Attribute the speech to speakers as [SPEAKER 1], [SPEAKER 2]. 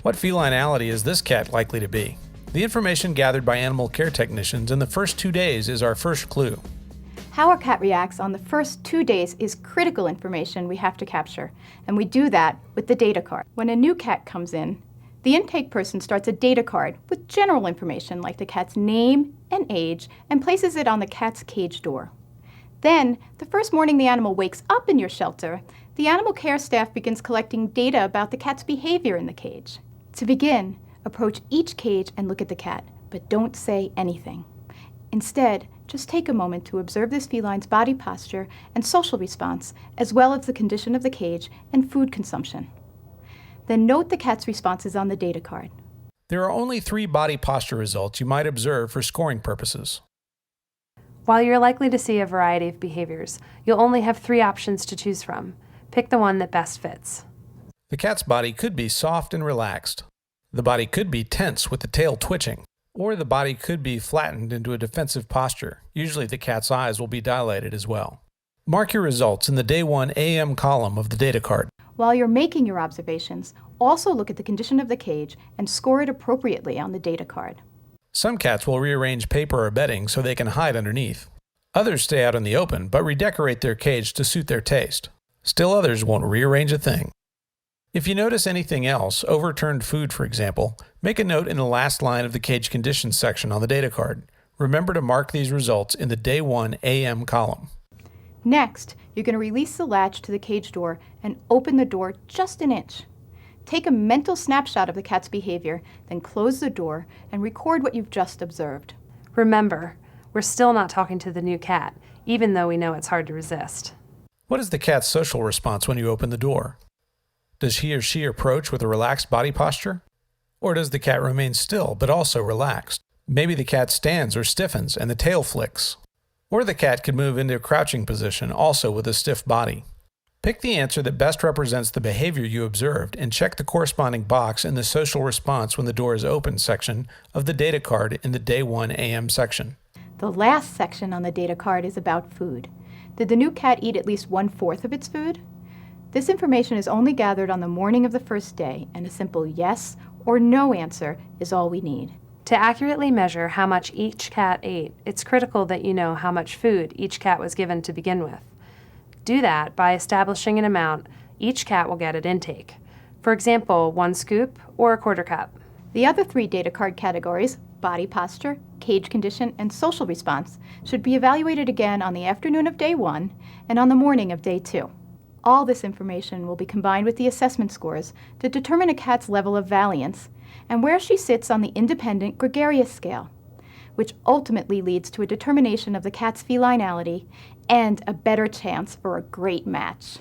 [SPEAKER 1] What feline-ality is this cat likely to be? The information gathered by animal care technicians in the first 2 days is our first clue.
[SPEAKER 2] How a cat reacts on the first 2 days is critical information we have to capture, and we do that with the data card. When a new cat comes in, the intake person starts a data card with general information like the cat's name and age and places it on the cat's cage door. Then, the first morning the animal wakes up in your shelter, the animal care staff begins collecting data about the cat's behavior in the cage. To begin, approach each cage and look at the cat, but don't say anything. Instead, just take a moment to observe this feline's body posture and social response, as well as the condition of the cage and food consumption. Then note the cat's responses on the data card.
[SPEAKER 1] There are only 3 body posture results you might observe for scoring purposes.
[SPEAKER 3] While you're likely to see a variety of behaviors, you'll only have 3 options to choose from. Pick the one that best fits.
[SPEAKER 1] The cat's body could be soft and relaxed. The body could be tense with the tail twitching. Or the body could be flattened into a defensive posture. Usually the cat's eyes will be dilated as well. Mark your results in the Day 1 AM column of the data card.
[SPEAKER 2] While you're making your observations, also look at the condition of the cage and score it appropriately on the data card.
[SPEAKER 1] Some cats will rearrange paper or bedding so they can hide underneath. Others stay out in the open but redecorate their cage to suit their taste. Still others won't rearrange a thing. If you notice anything else, overturned food for example, make a note in the last line of the cage conditions section on the data card. Remember to mark these results in the Day 1 AM column.
[SPEAKER 2] Next, you're going to release the latch to the cage door and open the door just an inch. Take a mental snapshot of the cat's behavior, then close the door and record what you've just observed.
[SPEAKER 3] Remember, we're still not talking to the new cat, even though we know it's hard to resist.
[SPEAKER 1] What is the cat's social response when you open the door? Does he or she approach with a relaxed body posture? Or does the cat remain still but also relaxed? Maybe the cat stands or stiffens and the tail flicks. Or the cat could move into a crouching position also with a stiff body. Pick the answer that best represents the behavior you observed and check the corresponding box in the social response when the door is open section of the data card in the Day 1 AM section.
[SPEAKER 2] The last section on the data card is about food. Did the new cat eat at least 1/4 of its food? This information is only gathered on the morning of the first day, and a simple yes or no answer is all we need.
[SPEAKER 3] To accurately measure how much each cat ate, it's critical that you know how much food each cat was given to begin with. Do that by establishing an amount each cat will get at intake. For example, 1 scoop or a 1/4 cup.
[SPEAKER 2] The other 3 data card categories, body posture, cage condition, and social response, should be evaluated again on the afternoon of Day 1 and on the morning of Day 2. All this information will be combined with the assessment scores to determine a cat's level of valiance and where she sits on the independent gregarious scale, which ultimately leads to a determination of the cat's feline-ality and a better chance for a great match.